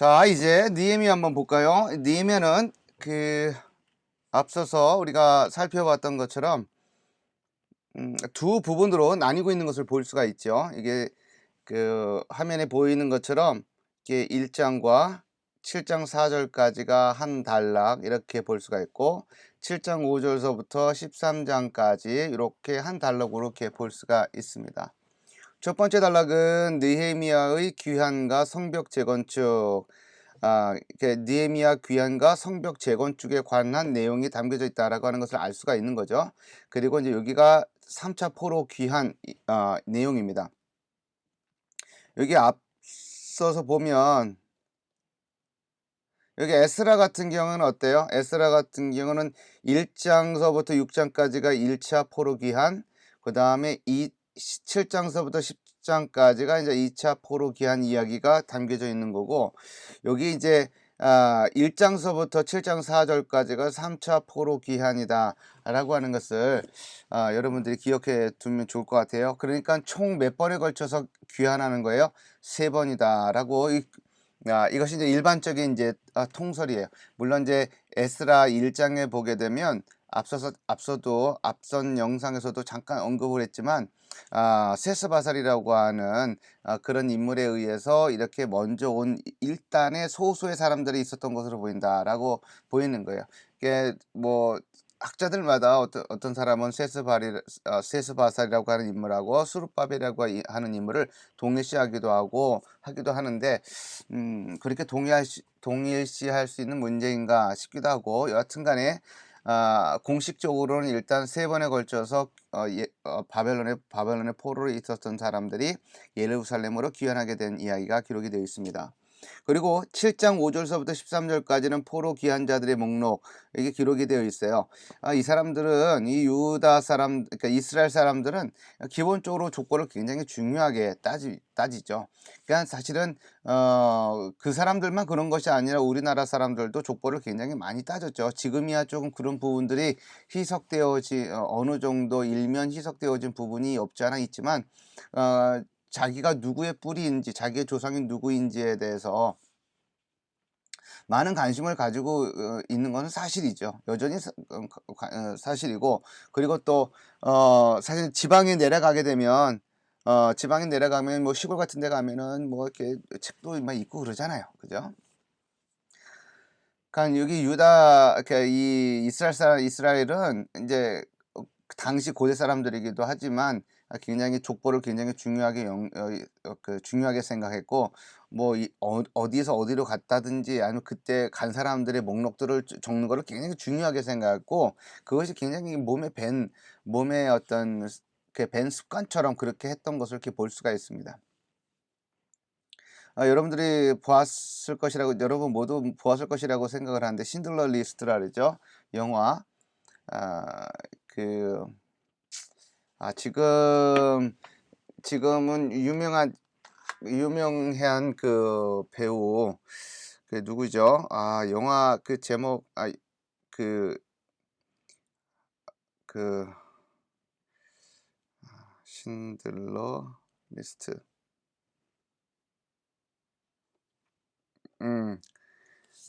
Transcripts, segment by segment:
자, 이제 느헤미야 한번 볼까요? 느헤미야는 앞서서 우리가 살펴봤던 것처럼 두 부분으로 나뉘고 있는 것을 볼 수가 있죠. 이게 화면에 보이는 것처럼 이게 1장과 7장 4절까지가 한 단락 이렇게 볼 수가 있고, 7장 5절서부터 13장까지 이렇게 한 단락으로 이렇게 볼 수가 있습니다. 첫 번째 단락은 느헤미야의 귀환과 성벽 재건축, 느헤미야 귀환과 성벽 재건축에 관한 내용이 담겨져 있다라고 하는 것을 알 수가 있는 거죠. 그리고 이제 여기가 3차 포로 귀환 내용입니다. 여기 앞서서 보면 여기 에스라 같은 경우는 어때요? 에스라 같은 경우는 1장서부터 6장까지가 1차 포로 귀환, 그 다음에 7장서부터 10장까지가 이제 2차 포로 귀환 이야기가 담겨져 있는 거고, 여기 이제 1장서부터 7장 4절까지가 3차 포로 귀환이다 라고 하는 것을 여러분들이 기억해 두면 좋을 것 같아요. 그러니까 총 몇 번에 걸쳐서 귀환하는 거예요? 3번이다 라고. 이것이 이제 일반적인 이제 통설이에요. 물론 이제 에스라 1장에 보게 되면 앞서도 앞선 영상에서도 잠깐 언급을 했지만, 세스바살이라고 하는 그런 인물에 의해서 이렇게 먼저 온 일단의 소수의 사람들이 있었던 것으로 보인다라고 보이는 거예요. 이게 뭐 학자들마다 어떤 사람은 세스바살이라고 하는 인물하고 수룹바벨이라고 하는 인물을 동일시하기도 하기도 하는데, 그렇게 동일시할 수 있는 문제인가 싶기도 하고, 여하튼간에 공식적으로는 일단 3번에 걸쳐서 바벨론의 포로로 있었던 사람들이 예루살렘으로 귀환하게 된 이야기가 기록이 되어 있습니다. 그리고 7장 5절서부터 13절까지는 포로 귀환자들의 목록, 이게 기록이 되어 있어요. 이 사람들은, 이 유다 사람, 그러니까 이스라엘 사람들은 기본적으로 족보를 굉장히 중요하게 따지죠. 그러니까 사실은 그 사람들만 그런 것이 아니라 우리나라 사람들도 족보를 굉장히 많이 따졌죠. 지금이야 조금 그런 부분들이 어느 정도 일면 희석되어진 부분이 없지 않아 있지만, 자기가 누구의 뿌리인지, 자기의 조상이 누구인지에 대해서 많은 관심을 가지고 있는 것은 사실이죠. 여전히 사실이고, 그리고 또 사실 지방에 내려가면 뭐 시골 같은 데 가면은 뭐 이렇게 책도 막 있고 그러잖아요. 그죠? 그러니까 여기 이 이스라엘은 이제 당시 고대 사람들이기도 하지만 굉장히 족보를 굉장히 중요하게 생각했고, 뭐 어디서 어디로 갔다든지 아니면 그때 간 사람들의 목록들을 적는 것을 굉장히 중요하게 생각했고, 그것이 굉장히 몸에 어떤 밴 습관처럼 그렇게 했던 것을 이렇게 볼 수가 있습니다. 여러분 모두 보았을 것이라고 생각을 하는데, 신들러 리스트라 그러죠. 영화. 아, 그, 지금은 유명한 그 배우, 누구죠? 영화 그 제목, 그, 그, 신들러 리스트.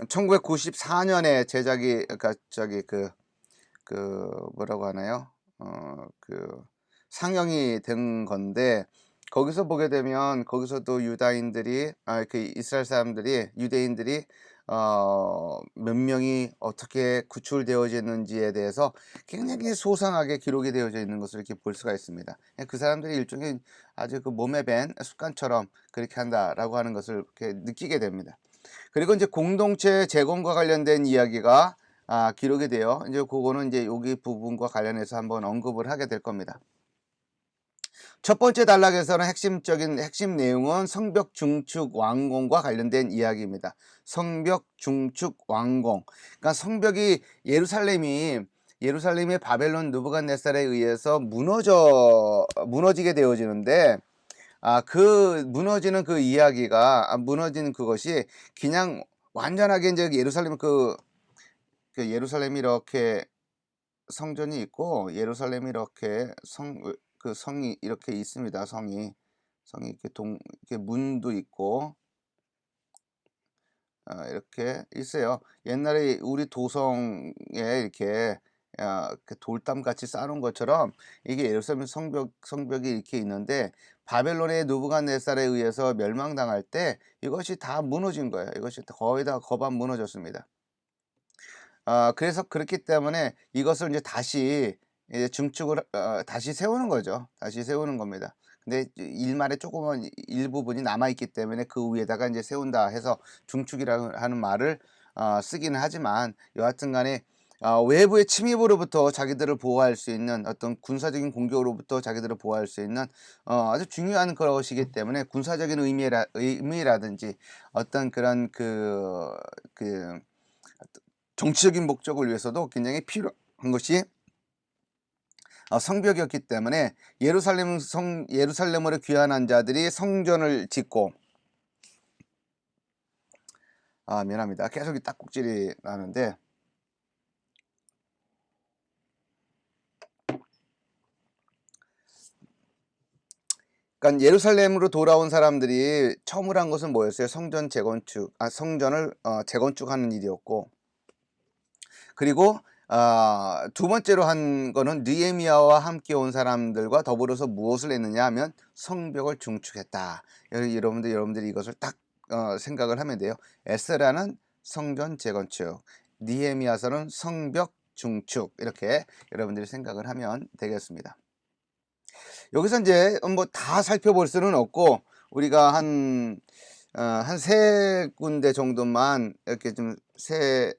1994년에 제작이, 그러니까 뭐라고 하나요? 상영이 된 건데, 거기서 보게 되면 거기서도 이스라엘 사람들이, 유대인들이 몇 명이 어떻게 구출되어졌는지에 대해서 굉장히 소상하게 기록이 되어져 있는 것을 이렇게 볼 수가 있습니다. 그 사람들이 일종의 아주 그 몸에 밴 습관처럼 그렇게 한다라고 하는 것을 이렇게 느끼게 됩니다. 그리고 이제 공동체 재건과 관련된 이야기가 기록이 돼요. 이제 그거는 이제 여기 부분과 관련해서 한번 언급을 하게 될 겁니다. 첫 번째 단락에서는 핵심 내용은 성벽 중축 완공과 관련된 이야기입니다. 성벽 중축 완공. 그러니까 예루살렘이 바벨론 느부갓네살에 의해서 무너지게 되어지는데, 무너지는 무너지는 그것이 그냥 완전하게 이제 예루살렘이 이렇게 성전이 있고, 예루살렘이 이렇게 성이 이렇게 있습니다. 성이 이렇게 문도 있고, 이렇게 있어요. 옛날에 우리 도성에 이렇게 그 돌담같이 쌓아 놓은 것처럼 이게 예루살렘 성벽이 이렇게 있는데 바벨론의 느부갓네살에 의해서 멸망당할 때 이것이 다 무너진 거예요. 이것이 거의 다 거반 무너졌습니다. 그래서 그렇기 때문에 이것을 이제 다시 이제 증축을 다시 세우는 거죠. 다시 세우는 겁니다. 근데 일말에 조그만 일부분이 남아 있기 때문에 그 위에다가 이제 세운다 해서 중축이라고 하는 말을 쓰기는 하지만 여하튼 간에 외부의 침입으로부터 자기들을 보호할 수 있는 어떤 군사적인 공격으로부터 자기들을 보호할 수 있는 아주 중요한 것이기 때문에 군사적인 의미라든지 어떤 그런 그 정치적인 목적을 위해서도 굉장히 필요한 것이 성벽이었기 때문에 예루살렘으로 귀환한 자들이 성전을 짓고 미안합니다. 계속 이 딱꼭질이 나는데 그러니까 예루살렘으로 돌아온 사람들이 처음으로 한 것은 뭐였어요? 성전을 재건축하는 일이었고 그리고 두 번째로 한 거는 느헤미야와 함께 온 사람들과 더불어서 무엇을 했느냐 하면 성벽을 중축했다. 여러분들이 이것을 딱 생각을 하면 돼요. 에스라는 성전 재건축, 느헤미야서는 성벽 중축 이렇게 여러분들이 생각을 하면 되겠습니다. 여기서 이제 뭐 다 살펴볼 수는 없고 우리가 한 세 군데 정도만 이렇게 좀 세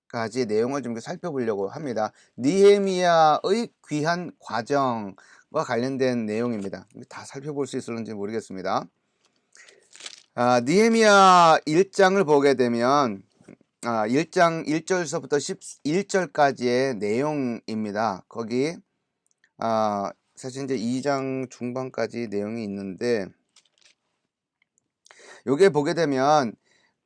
가지의 내용을 좀 살펴보려고 합니다. 느헤미야의 귀환 과정과 관련된 내용입니다. 다 살펴볼 수 있을지 모르겠습니다. 느헤미야 1장을 보게 되면 1장 1절서부터 11절까지의 내용입니다. 거기 사실 이제 2장 중반까지 내용이 있는데 요게 보게 되면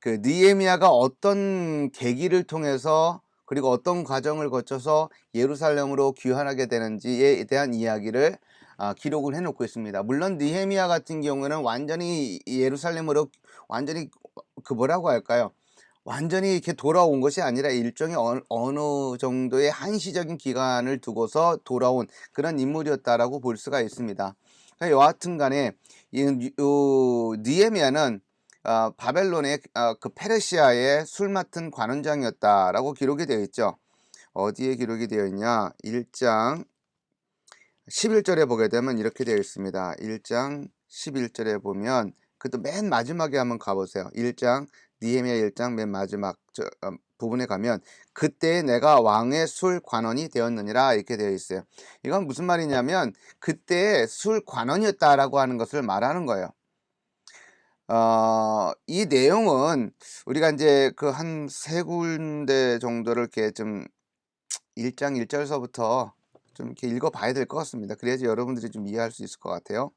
그 느헤미야가 어떤 계기를 통해서 그리고 어떤 과정을 거쳐서 예루살렘으로 귀환하게 되는지에 대한 이야기를 기록을 해놓고 있습니다. 물론 느헤미야 같은 경우는 완전히 예루살렘으로 완전히 그 뭐라고 할까요? 완전히 이렇게 돌아온 것이 아니라 일종의 어느 정도의 한시적인 기간을 두고서 돌아온 그런 인물이었다라고 볼 수가 있습니다. 그러니까 여하튼 간에 느헤미야는 바벨론의 그 페르시아의 술 맡은 관원장이었다라고 기록이 되어 있죠. 어디에 기록이 되어 있냐? 1장 11절에 보게 되면 이렇게 되어 있습니다. 1장 11절에 보면 그것도 맨 마지막에 한번 가보세요. 1장 느헤미야 1장 맨 마지막 부분에 가면 그때 내가 왕의 술 관원이 되었느니라 이렇게 되어 있어요. 이건 무슨 말이냐면 그때 술 관원이었다라고 하는 것을 말하는 거예요. 이 내용은 우리가 이제 그 한 세 군데 정도를 이렇게 좀 1장 1절서부터 좀 이렇게 읽어봐야 될 것 같습니다. 그래야지 여러분들이 좀 이해할 수 있을 것 같아요.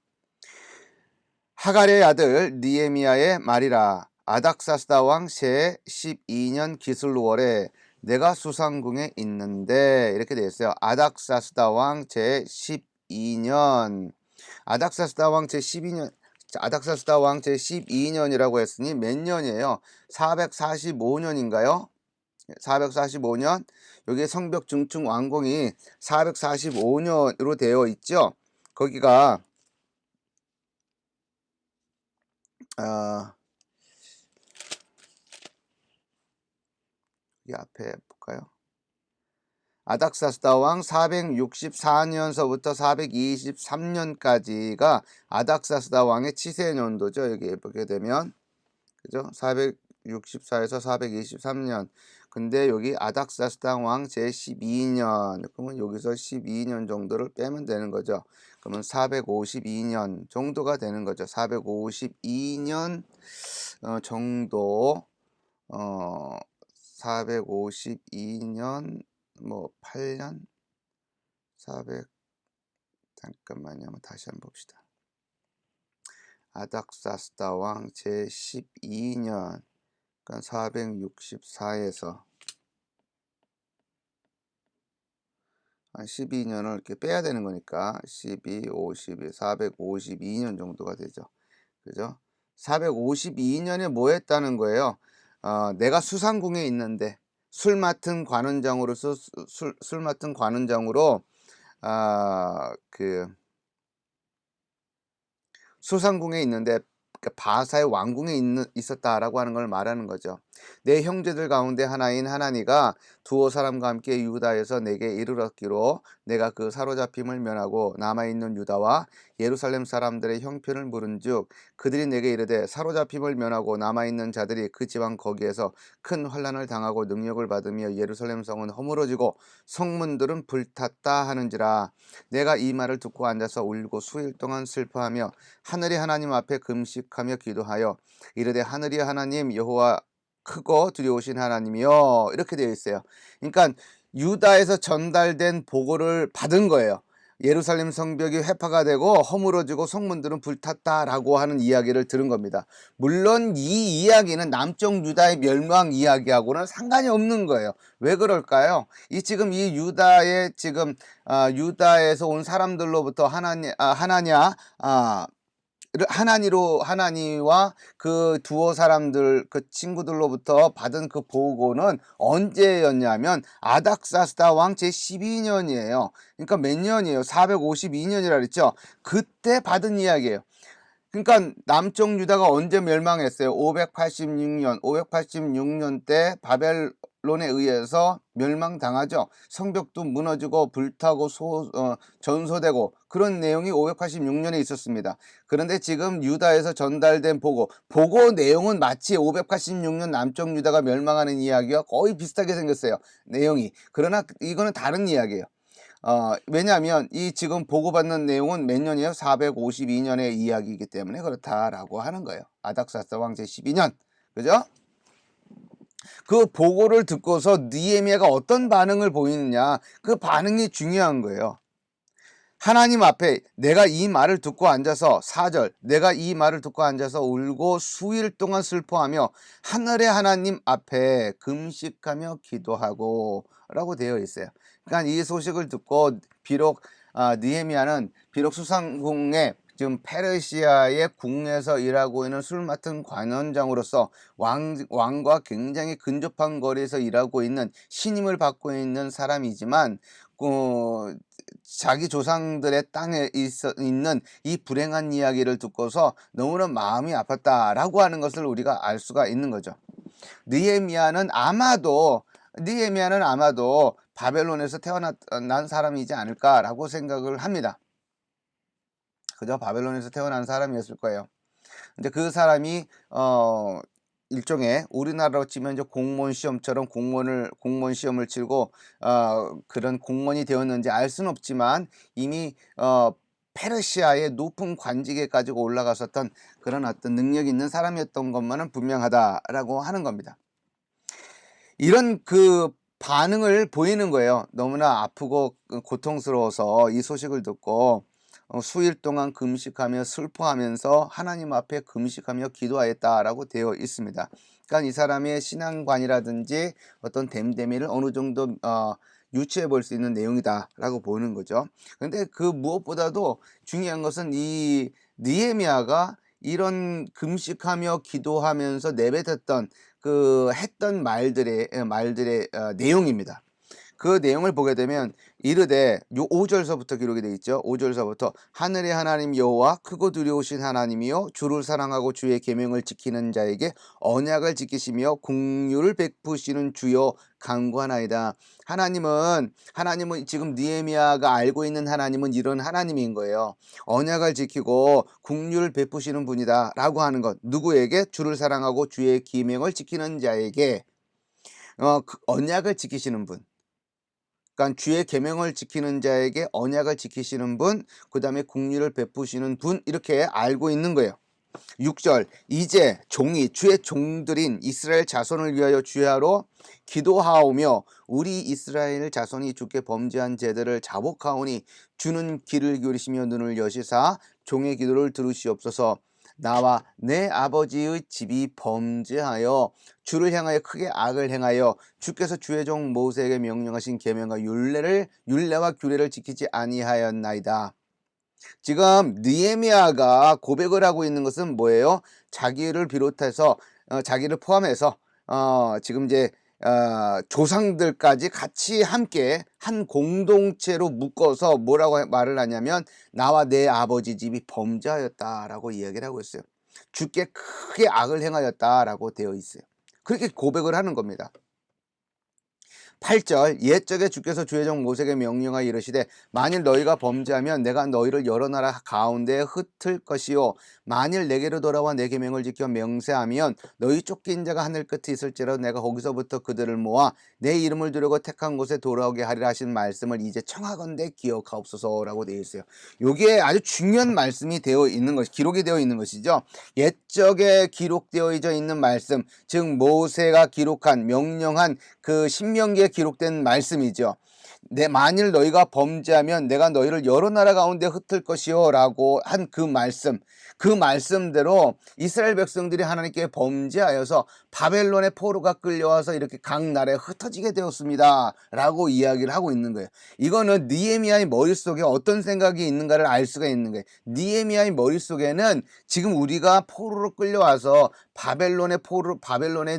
하갈의 아들 느헤미야의 말이라. 아닥사스다 왕 제 12년 기슬월에 내가 수상궁에 있는데 이렇게 되어 있어요. 아닥사스다 왕 제 12년 아닥사스다 왕 제 12년 아닥사스다 왕 제 12년이라고 했으니 몇 년이에요? 445년인가요? 445년 여기 성벽 중축 완공이 445년으로 되어 있죠. 거기가 이 앞에 볼까요? 아닥사스다 왕 464년서부터 423년까지가 아닥사스다 왕의 치세년도죠. 여기 보게 되면 그죠? 464에서 423년. 근데 여기 아닥사스다 왕 제12년. 그러면 여기서 12년 정도를 빼면 되는 거죠. 그러면 452년 정도가 되는 거죠. 452년 정도 452년 뭐 8년 400 잠깐만요. 다시 한번 봅시다. 아닥사스다 왕 제12년 그러니까 464에서 한 12년을 이렇게 빼야 되는 거니까 12, 52, 452년 정도가 되죠. 그죠? 452년에 뭐 했다는 거예요? 내가 수상궁에 있는데 술 맡은 관원장으로서 술 맡은 관원장으로 그 수상궁에 있는데 그 바사의 왕궁에 있었다라고 하는 걸 말하는 거죠. 내 형제들 가운데 하나인 하나니가 두어 사람과 함께 유다에서 내게 이르렀기로 내가 그 사로잡힘을 면하고 남아있는 유다와 예루살렘 사람들의 형편을 물은즉 그들이 내게 이르되 사로잡힘을 면하고 남아있는 자들이 그 지방 거기에서 큰 환난을 당하고 능력을 받으며 예루살렘 성은 허물어지고 성문들은 불탔다 하는지라. 내가 이 말을 듣고 앉아서 울고 수일 동안 슬퍼하며 하늘의 하나님 앞에 금식하며 기도하여 이르되 하늘의 하나님 여호와 크고 두려우신 하나님이여, 이렇게 되어 있어요. 그러니까 유다에서 전달된 보고를 받은 거예요. 예루살렘 성벽이 회파가 되고 허물어지고 성문들은 불탔다라고 하는 이야기를 들은 겁니다. 물론 이 이야기는 남쪽 유다의 멸망 이야기하고는 상관이 없는 거예요. 왜 그럴까요? 지금 이 유다의 유다에서 온 사람들로부터 하나니와 그 두어 사람들 그 친구들로부터 받은 그 보고는 언제였냐면 아닥사스다 왕 제12년이에요. 그러니까 몇 년이에요? 452년이라 그랬죠. 그때 받은 이야기예요. 그러니까 남쪽 유다가 언제 멸망했어요? 586년 때 바벨론에 의해서 멸망당하죠. 성벽도 무너지고 불타고 전소되고 그런 내용이 586년에 있었습니다. 그런데 지금 유다에서 전달된 보고 내용은 마치 586년 남쪽 유다가 멸망하는 이야기와 거의 비슷하게 생겼어요. 내용이. 그러나 이거는 다른 이야기예요. 왜냐하면 이 지금 보고받는 내용은 몇 년이에요? 452년의 이야기이기 때문에 그렇다라고 하는 거예요. 아닥사스 왕 제12년. 그죠? 그 보고를 듣고서 느헤미야가 어떤 반응을 보이느냐, 그 반응이 중요한 거예요. 하나님 앞에 내가 이 말을 듣고 앉아서 4절 내가 이 말을 듣고 앉아서 울고 수일 동안 슬퍼하며 하늘의 하나님 앞에 금식하며 기도하고 라고 되어 있어요. 그러니까 이 소식을 듣고 비록 느헤미야는 비록 수상궁에 지금 페르시아의 궁에서 일하고 있는 술 맡은 관원장으로서 왕과 굉장히 근접한 거리에서 일하고 있는 신임을 받고 있는 사람이지만 자기 조상들의 땅에 있는 이 불행한 이야기를 듣고서 너무나 마음이 아팠다라고 하는 것을 우리가 알 수가 있는 거죠. 느헤미야는 아마도 바벨론에서 태어난 사람이지 않을까라고 생각을 합니다. 그저 바벨론에서 태어난 사람이었을 거예요. 근데 그 사람이 일종의 우리나라로 치면 이제 공무원 시험처럼 공무원 시험을 치고 그런 공무원이 되었는지 알 수는 없지만 이미 페르시아의 높은 관직에 가지고 올라갔었던 그런 어떤 능력이 있는 사람이었던 것만은 분명하다라고 하는 겁니다. 이런 그 반응을 보이는 거예요. 너무나 아프고 고통스러워서 이 소식을 듣고 수일 동안 금식하며 슬퍼하면서 하나님 앞에 금식하며 기도하였다라고 되어 있습니다. 그러니까 이 사람의 신앙관이라든지 어떤 됨됨이를 어느 정도 유추해 볼 수 있는 내용이다라고 보는 거죠. 그런데 그 무엇보다도 중요한 것은 이 느헤미야가 이런 금식하며 기도하면서 내뱉었던 했던 말들의 내용입니다. 그 내용을 보게 되면 이르되 5절서부터 기록이 되어 있죠. 5절서부터 하늘의 하나님 여호와 크고 두려우신 하나님이요 주를 사랑하고 주의 계명을 지키는 자에게 언약을 지키시며 긍휼을 베푸시는 주여 간구하나이다. 하나님은 지금 느헤미야가 알고 있는 하나님은 이런 하나님인 거예요. 언약을 지키고 긍휼을 베푸시는 분이다라고 하는 것. 누구에게? 주를 사랑하고 주의 계명을 지키는 자에게 그 언약을 지키시는 분. 그러니까 주의 계명을 지키는 자에게 언약을 지키시는 분, 그 다음에 긍휼을 베푸시는 분, 이렇게 알고 있는 거예요. 6절 이제 주의 종들인 이스라엘 자손을 위하여 주야로 기도하오며 우리 이스라엘 자손이 주께 범죄한 죄들을 자복하오니 주는 귀를 기울이시며 눈을 여시사 종의 기도를 들으시옵소서. 나와 내 아버지의 집이 범죄하여 주를 향하여 크게 악을 행하여 주께서 주의 종 모세에게 명령하신 계명과 율례와 규례를 지키지 아니하였나이다. 지금 느헤미야가 고백을 하고 있는 것은 뭐예요? 자기를 비롯해서 자기를 포함해서 지금 이제 조상들까지 같이 함께 한 공동체로 묶어서 뭐라고 말을 하냐면 나와 내 아버지 집이 범죄하였다라고 이야기를 하고 있어요. 주께 크게 악을 행하였다라고 되어 있어요. 그렇게 고백을 하는 겁니다. 8절 옛적에 주께서 주의 종 모세에게 명령하여 이르시되 만일 너희가 범죄하면 내가 너희를 여러 나라 가운데에 흩을 것이요 만일 내게로 돌아와 내 계명을 지켜 명세하면 너희 쫓긴 자가 하늘 끝에 있을지라도 내가 거기서부터 그들을 모아 내 이름을 두려고 택한 곳에 돌아오게 하리라 하신 말씀을 이제 청하건대 기억하옵소서라고 되어 있어요. 요게 아주 중요한 말씀이 되어 있는 것이 기록이 되어 있는 것이죠. 옛적에 기록되어 있는 말씀, 즉 모세가 기록한 명령한 그 신명기에 기록된 말씀이죠. 만일 너희가 범죄하면 내가 너희를 여러 나라 가운데 흩을 것이요 라고 한 그 말씀대로 이스라엘 백성들이 하나님께 범죄하여서 바벨론의 포로가 끌려와서 이렇게 각 나라에 흩어지게 되었습니다 라고 이야기를 하고 있는 거예요. 이거는 느헤미야의 머릿속에 어떤 생각이 있는가를 알 수가 있는 거예요. 느헤미야의 머릿속에는 지금 우리가 포로로 끌려와서 바벨론의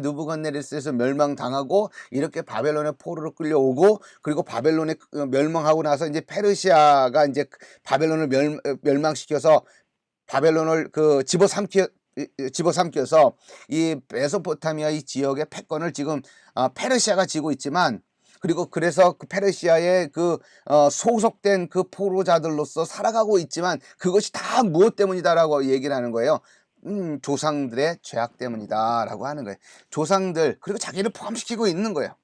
느부갓네살에서 멸망당하고 이렇게 바벨론의 포로로 끌려오고 그리고 바벨론에 멸망하고 나서 이제 페르시아가 이제 바벨론을 멸망시켜서 바벨론을 집어삼켜서 이 메소포타미아 이 지역의 패권을 지금 페르시아가 쥐고 있지만 그리고 그래서 그 페르시아의 소속된 그 포로자들로서 살아가고 있지만 그것이 다 무엇 때문이다라고 얘기를 하는 거예요. 조상들의 죄악 때문이다라고 하는 거예요. 조상들 그리고 자기를 포함시키고 있는 거예요.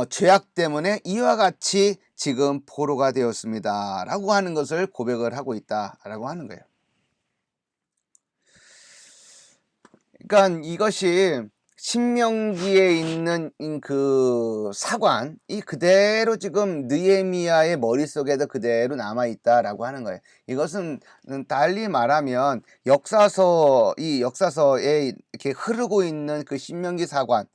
죄악 때문에 이와 같이 지금 포로가 되었습니다 라고 하는 것을 고백을 하고 있다 라고 하는 거예요. 그러니까 이것이 신명기에 있는 그 사관이 그대로 지금 느헤미야의 머릿속에도 그대로 남아있다라고 하는 거예요. 이것은 달리 말하면 역사서에 이렇게 흐르고 있는 그 신명기 사관,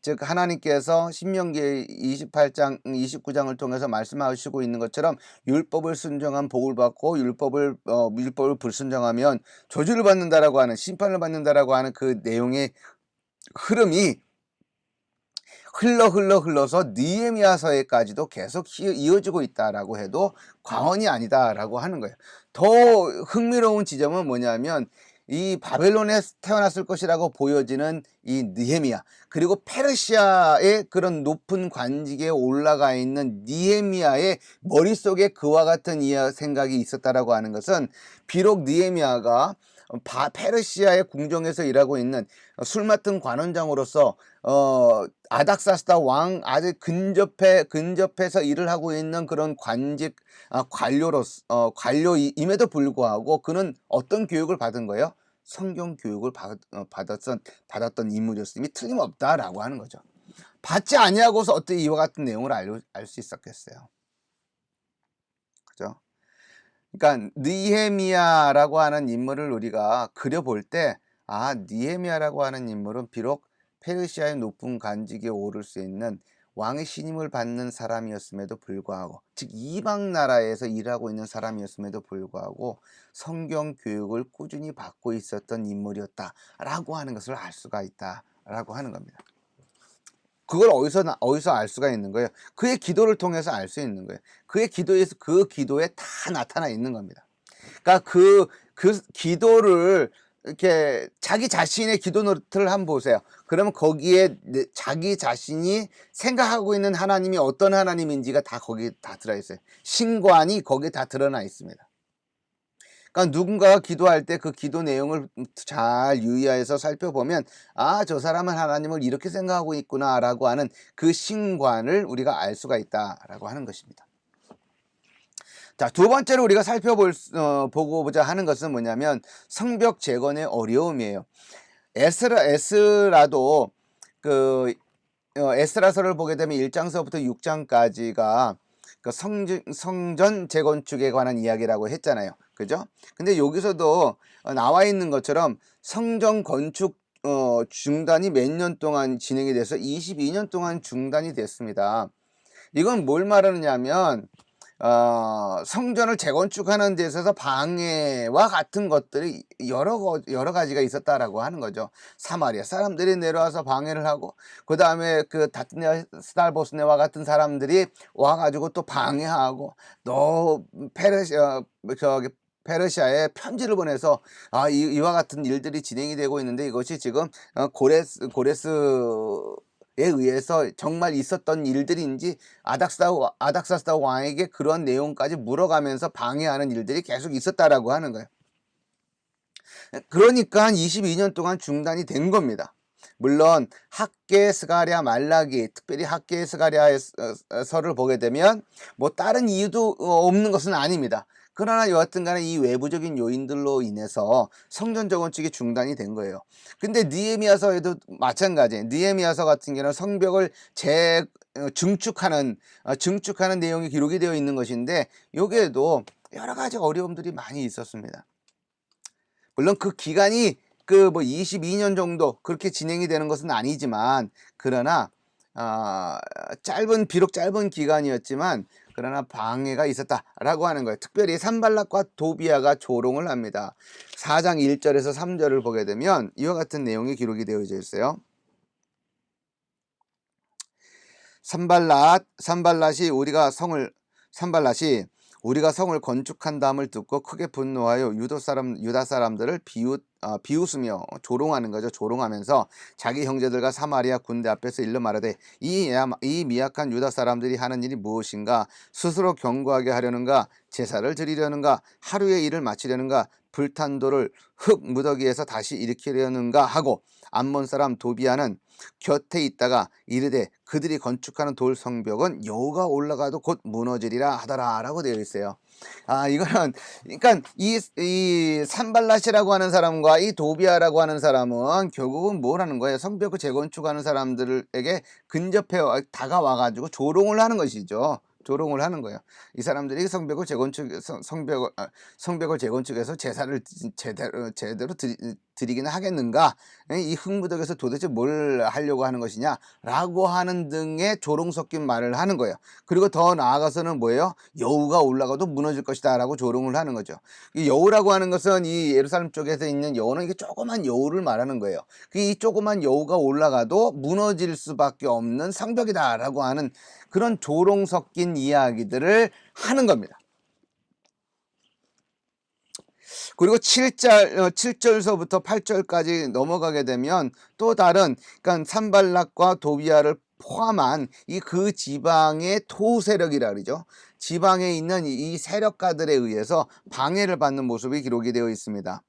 즉 하나님께서 신명기 28장 29장을 통해서 말씀하시고 있는 것처럼 율법을 순종한 복을 받고 율법을 불순종하면 저주를 받는다라고 하는 심판을 받는다라고 하는 그 내용의 흐름이 흘러서 느헤미야서에까지도 계속 이어지고 있다라고 해도 과언이 아니다라고 하는 거예요. 더 흥미로운 지점은 뭐냐면 이 바벨론에 태어났을 것이라고 보여지는 이 느헤미야 그리고 페르시아의 그런 높은 관직에 올라가 있는 느헤미야의 머릿속에 그와 같은 생각이 있었다라고 하는 것은 비록 느헤미야가 페르시아의 궁정에서 일하고 있는 술 맡은 관원장으로서 아닥사스다 왕 아주 근접해서 일을 하고 있는 그런 관료임에도 불구하고 그는 어떤 교육을 받은 거예요? 성경 교육을 받았던 인물이었음이 틀림없다라고 하는 거죠. 받지 아니하고서 어떻게 이와 같은 내용을 알 수 있었겠어요? 그죠? 그러니까 느헤미야라고 하는 인물을 우리가 그려볼 때 느헤미야라고 하는 인물은 비록 페르시아의 높은 관직에 오를 수 있는 왕의 신임을 받는 사람이었음에도 불구하고 즉 이방 나라에서 일하고 있는 사람이었음에도 불구하고 성경 교육을 꾸준히 받고 있었던 인물이었다라고 하는 것을 알 수가 있다라고 하는 겁니다. 그걸 어디서 알 수가 있는 거예요? 그의 기도를 통해서 알 수 있는 거예요. 그의 기도에서 그 기도에 다 나타나 있는 겁니다. 그러니까 그 기도를 이렇게 자기 자신의 기도 노트를 한번 보세요. 그러면 거기에 자기 자신이 생각하고 있는 하나님이 어떤 하나님인지가 다 거기에 다 들어있어요. 신관이 거기에 다 드러나 있습니다. 그러니까 누군가가 기도할 때 그 기도 내용을 잘 유의해서 살펴보면 저 사람은 하나님을 이렇게 생각하고 있구나 라고 하는 그 신관을 우리가 알 수가 있다라고 하는 것입니다. 자, 두 번째로 우리가 보고보자 하는 것은 뭐냐면 성벽 재건의 어려움이에요. 에스라도 에스라서를 보게 되면 1장서부터 6장까지가 그 성전 재건축에 관한 이야기라고 했잖아요. 그죠? 근데 여기서도 나와 있는 것처럼 성전 건축 중단이 몇 년 동안 진행이 돼서 22년 동안 중단이 됐습니다. 이건 뭘 말하느냐면 성전을 재건축하는 데 있어서 방해와 같은 것들이 여러 가지가 있었다라고 하는 거죠. 사마리아 사람들이 내려와서 방해를 하고, 그다음에 그 다트냐 스달보스네와 같은 사람들이 와 가지고 또 방해하고, 또 페르시아에 편지를 보내서 이와 같은 일들이 진행이 되고 있는데, 이것이 지금 고레스에 의해서 정말 있었던 일들인지 아닥사스다 왕에게 그런 내용까지 물어가면서 방해하는 일들이 계속 있었다라고 하는 거예요. 그러니까 한 22년 동안 중단이 된 겁니다. 물론 학계 스가랴 말라기, 특별히 학계 스가랴의 서를 보게 되면 뭐 다른 이유도 없는 것은 아닙니다. 그러나 여하튼 간에 이 외부적인 요인들로 인해서 성전 재건축이 중단이 된 거예요. 근데 느헤미야서에도 마찬가지예요. 느헤미야서 같은 경우는 성벽을 증축하는 내용이 기록이 되어 있는 것인데, 여기에도 여러 가지 어려움들이 많이 있었습니다. 물론 그 기간이 그 뭐 22년 정도 그렇게 진행이 되는 것은 아니지만, 그러나 비록 짧은 기간이었지만 그러나 방해가 있었다라고 하는 거예요. 특별히 산발락과 도비아가 조롱을 합니다. 4장 1절에서 3절을 보게 되면 이와 같은 내용이 기록이 되어져 있어요. 산발랏이 우리가 성을 건축한다함을 듣고 크게 분노하여 유다 사람들을 비웃으며 조롱하는 거죠. 조롱하면서 자기 형제들과 사마리아 군대 앞에서 일러 말하되, 이 미약한 유다 사람들이 하는 일이 무엇인가? 스스로 견고하게 하려는가? 제사를 드리려는가? 하루의 일을 마치려는가? 불탄 돌을 흙 무더기에서 다시 일으키려는가 하고, 암몬 사람 도비아는 곁에 있다가 이르되, 그들이 건축하는 돌 성벽은 여호가 올라가도 곧 무너지리라 하더라라고 되어 있어요. 이거는 그러니까 이 산발랏이라고 하는 사람과 이 도비아라고 하는 사람은 결국은 뭘 하는 거예요? 성벽을 재건축하는 사람들에게 근접해 다가와 가지고 조롱을 하는 것이죠. 조롱을 하는 거예요. 이 사람들이 성벽을 재건축해서 제사를 제대로 드리기는 하겠는가? 이 흙무더기에서 도대체 뭘 하려고 하는 것이냐라고 하는 등의 조롱 섞인 말을 하는 거예요. 그리고 더 나아가서는 뭐예요? 여우가 올라가도 무너질 것이다라고 조롱을 하는 거죠. 이 여우라고 하는 것은 이 예루살렘 쪽에서 있는 여우는 이게 조그만 여우를 말하는 거예요. 이 조그만 여우가 올라가도 무너질 수밖에 없는 성벽이다라고 하는 그런 조롱 섞인 이야기들을 하는 겁니다. 그리고 7절서부터 8절까지 넘어가게 되면 또 다른, 그러니까 산발락과 도비아를 포함한 그 지방의 토 세력이라 그러죠. 지방에 있는 이 세력가들에 의해서 방해를 받는 모습이 기록이 되어 있습니다.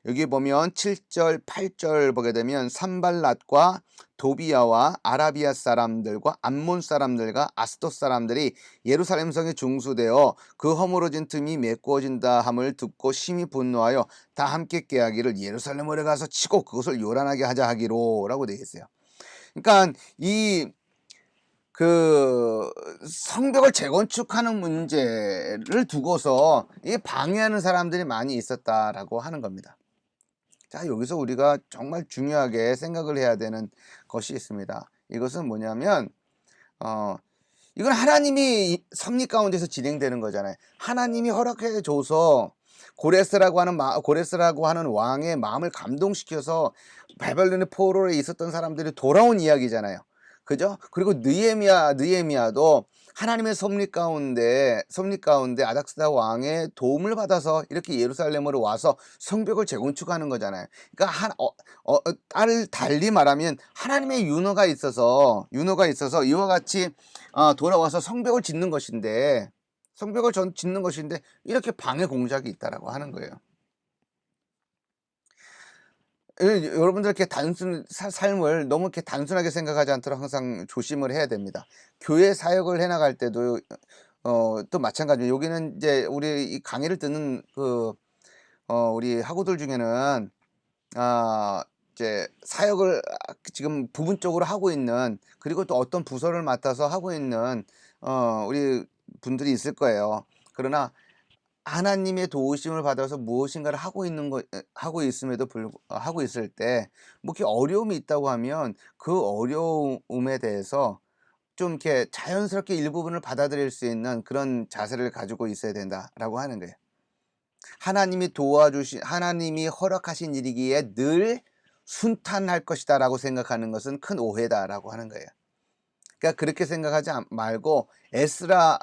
여기 보면 7절, 8절 보게 되면 산발랏과 도비아와 아라비아 사람들과 암몬 사람들과 아스돗 사람들이 예루살렘 성에 중수되어 그 허물어진 틈이 메꾸어진다 함을 듣고 심히 분노하여 다 함께 깨하기를 예루살렘으로 가서 치고 그것을 요란하게 하자 하기로라고 되어 있어요. 그러니까 성벽을 재건축하는 문제를 두고서 방해하는 사람들이 많이 있었다라고 하는 겁니다. 자, 여기서 우리가 정말 중요하게 생각을 해야 되는 것이 있습니다. 이것은 뭐냐면 이건 하나님이 섭리 가운데서 진행되는 거잖아요. 하나님이 허락해 줘서 고레스라고 하는 왕의 마음을 감동시켜서 바벨론의 포로에 있었던 사람들이 돌아온 이야기잖아요. 그죠? 그리고 느헤미야도 하나님의 섭리 가운데 아닥스다 왕의 도움을 받아서 이렇게 예루살렘으로 와서 성벽을 재건축하는 거잖아요. 그러니까 달리 말하면 하나님의 윤호가 있어서 이와 같이 돌아와서 성벽을 짓는 것인데 이렇게 방해 공작이 있다라고 하는 거예요. 여러분들 이렇게 삶을 너무 이렇게 단순하게 생각하지 않도록 항상 조심을 해야 됩니다. 교회 사역을 해나갈 때도 또 마찬가지예요. 여기는 이제 우리 이 강의를 듣는 우리 학우들 중에는 이제 사역을 지금 부분적으로 하고 있는, 그리고 또 어떤 부서를 맡아서 하고 있는 우리 분들이 있을 거예요. 그러나 하나님의 도우심을 받아서 무엇인가를 하고 있을 때 뭐 이렇게 어려움이 있다고 하면 그 어려움에 대해서 좀 이렇게 자연스럽게 일부분을 받아들일 수 있는 그런 자세를 가지고 있어야 된다라고 하는 거예요. 하나님이 허락하신 일이기에 늘 순탄할 것이다라고 생각하는 것은 큰 오해다라고 하는 거예요. 그러니까 그렇게 생각하지 말고 에스라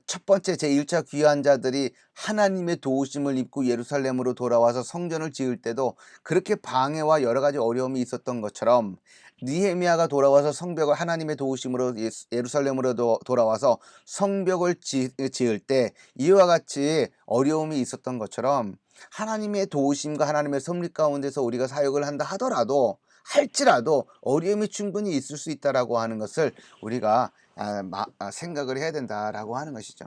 첫 번째 제1차 귀환자들이 하나님의 도우심을 입고 예루살렘으로 돌아와서 성전을 지을 때도 그렇게 방해와 여러 가지 어려움이 있었던 것처럼 느헤미야가 돌아와서 성벽을 하나님의 도우심으로 예루살렘으로 돌아와서 성벽을 지을 때 이와 같이 어려움이 있었던 것처럼 하나님의 도우심과 하나님의 섭리 가운데서 우리가 사역을 한다 하더라도 할지라도 어려움이 충분히 있을 수 있다라고 하는 것을 우리가 생각을 해야 된다라고 하는 것이죠.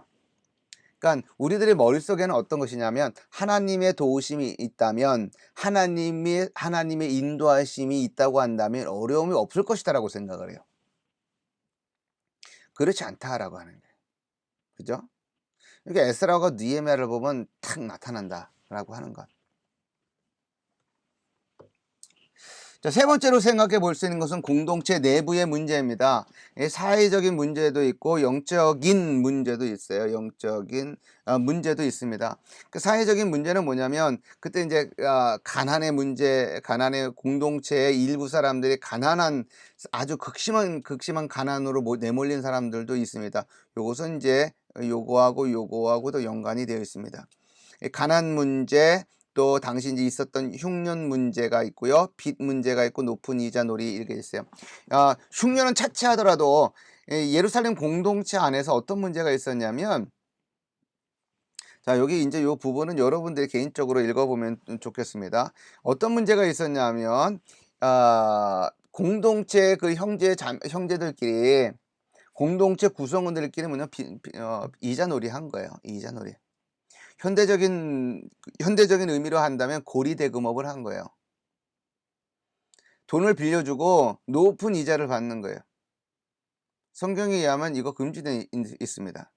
그러니까 우리들의 머릿속에는 어떤 것이냐면 하나님의 도우심이 있다면 하나님의 인도하심이 있다고 한다면 어려움이 없을 것이다라고 생각을 해요. 그렇지 않다라고 하는 거예요. 그죠? 그러니까 에스라가 느헤미야를 보면 탁 나타난다라고 하는 것. 자, 세 번째로 생각해 볼 수 있는 것은 공동체 내부의 문제입니다. 사회적인 문제도 있고 영적인 문제도 있어요. 영적인 문제도 있습니다. 그 사회적인 문제는 뭐냐면 그때 이제 가난의 문제, 가난의 공동체의 일부 사람들이 아주 극심한 가난으로 내몰린 사람들도 있습니다. 요것은 이제 요거하고도 연관이 되어 있습니다. 가난 문제, 또 당시 이제 있었던 흉년 문제가 있고요. 빚 문제가 있고 높은 이자 놀이 이렇게 있어요. 흉년은 차치하더라도 예루살렘 공동체 안에서 어떤 문제가 있었냐면, 자, 여기 이제 요 부분은 여러분들이 개인적으로 읽어보면 좋겠습니다. 어떤 문제가 있었냐면, 공동체 그 형제들끼리 공동체 구성원들끼리 이자놀이 한 거예요. 이자놀이. 현대적인 의미로 한다면 고리대금업을 한 거예요. 돈을 빌려주고 높은 이자를 받는 거예요. 성경에 의하면 이거 금지되어 있습니다.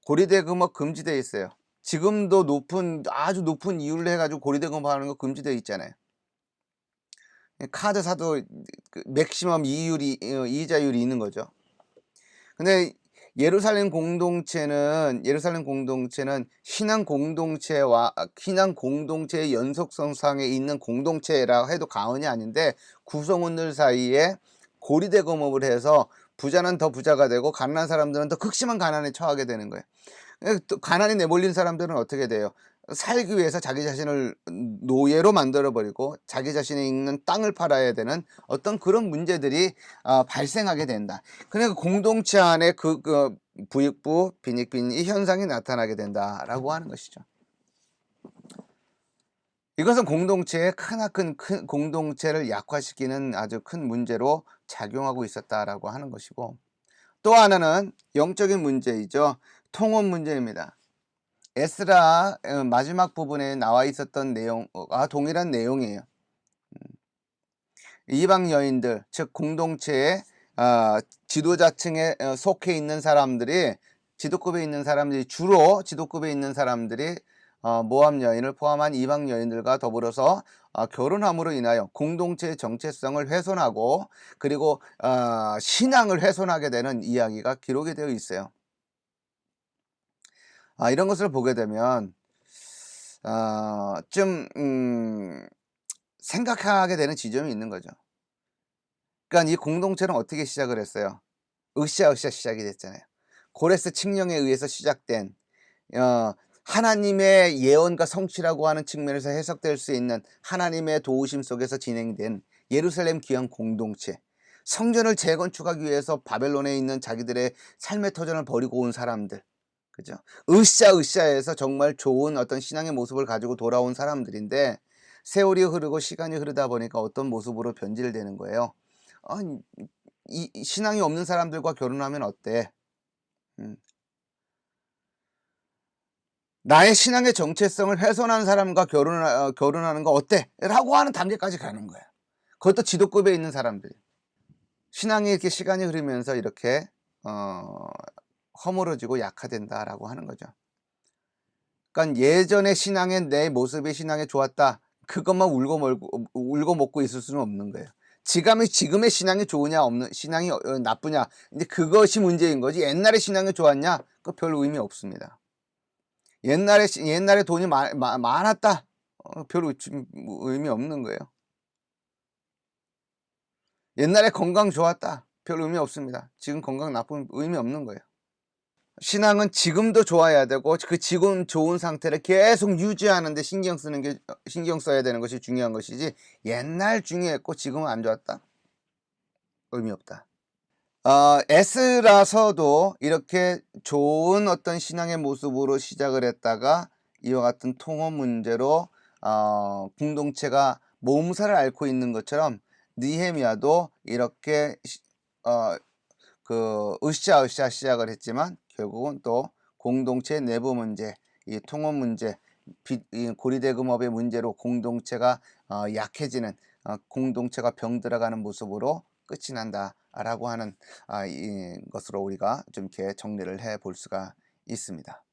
고리대금업 금지되어 있어요. 지금도 아주 높은 이율을 해가지고 고리대금업 하는 거 금지되어 있잖아요. 카드사도 맥시멈 이자율이 있는 거죠. 근데 예루살렘 공동체는 신앙 공동체의 연속성상에 있는 공동체라 해도 과언이 아닌데 구성원들 사이에 고리대금업을 해서 부자는 더 부자가 되고 가난한 사람들은 더 극심한 가난에 처하게 되는 거예요. 또 가난에 내몰린 사람들은 어떻게 돼요? 살기 위해서 자기 자신을 노예로 만들어버리고 자기 자신이 있는 땅을 팔아야 되는 어떤 그런 문제들이 발생하게 된다. 그러니까 공동체 안에 부익부, 빈익빈 이 현상이 나타나게 된다라고 하는 것이죠. 이것은 공동체의 크나큰 공동체를 약화시키는 아주 큰 문제로 작용하고 있었다라고 하는 것이고, 또 하나는 영적인 문제이죠. 통혼 문제입니다. 에스라 마지막 부분에 나와 있었던 내용과 동일한 내용이에요. 이방 여인들, 즉 공동체의 지도자층에 속해 있는 사람들이 주로 지도급에 있는 사람들이 모함 여인을 포함한 이방 여인들과 더불어서 결혼함으로 인하여 공동체의 정체성을 훼손하고 그리고 신앙을 훼손하게 되는 이야기가 기록이 되어 있어요. 이런 것을 보게 되면 좀 생각하게 되는 지점이 있는 거죠. 그러니까 이 공동체는 어떻게 시작을 했어요? 으쌰으쌰 시작이 됐잖아요. 고레스 칙령에 의해서 시작된 하나님의 예언과 성취라고 하는 측면에서 해석될 수 있는 하나님의 도우심 속에서 진행된 예루살렘 귀환 공동체, 성전을 재건축하기 위해서 바벨론에 있는 자기들의 삶의 터전을 버리고 온 사람들, 그죠? 으쌰으쌰해서 정말 좋은 어떤 신앙의 모습을 가지고 돌아온 사람들인데, 세월이 흐르고 시간이 흐르다 보니까 어떤 모습으로 변질되는 거예요. 이 신앙이 없는 사람들과 결혼하면 어때? 나의 신앙의 정체성을 훼손하는 사람과 결혼하는 거 어때? 라고 하는 단계까지 가는 거예요. 그것도 지도급에 있는 사람들이. 신앙이 이렇게 시간이 흐르면서 이렇게 허물어지고 약화된다라고 하는 거죠. 그러니까 예전의 신앙의 내 모습이 신앙에 좋았다. 그것만 울고 먹고 있을 수는 없는 거예요. 지금의 신앙이 좋으냐 없는 신앙이 나쁘냐 이제 그것이 문제인 거지 옛날에 신앙이 좋았냐 그 별 의미 없습니다. 옛날에 돈이 많았다 별 의미 없는 거예요. 옛날에 건강 좋았다 별 의미 없습니다. 지금 건강 나쁘면 의미 없는 거예요. 신앙은 지금도 좋아야 되고 그 지금 좋은 상태를 계속 유지하는 데 신경 써야 되는 것이 중요한 것이지 옛날 중요했고 지금은 안 좋았다 의미 없다. 에스라서도 이렇게 좋은 어떤 신앙의 모습으로 시작을 했다가 이와 같은 통호 문제로 공동체가 몸살을 앓고 있는 것처럼 느헤미야도 이렇게 으쌰으쌰 시작을 했지만 결국은 또 공동체 내부 문제, 이 통호 문제, 이 고리대금업의 문제로 공동체가 약해지는 공동체가 병들어가는 모습으로 끝이 난다라고 하는 이 것으로 우리가 좀 이렇게 정리를 해 볼 수가 있습니다.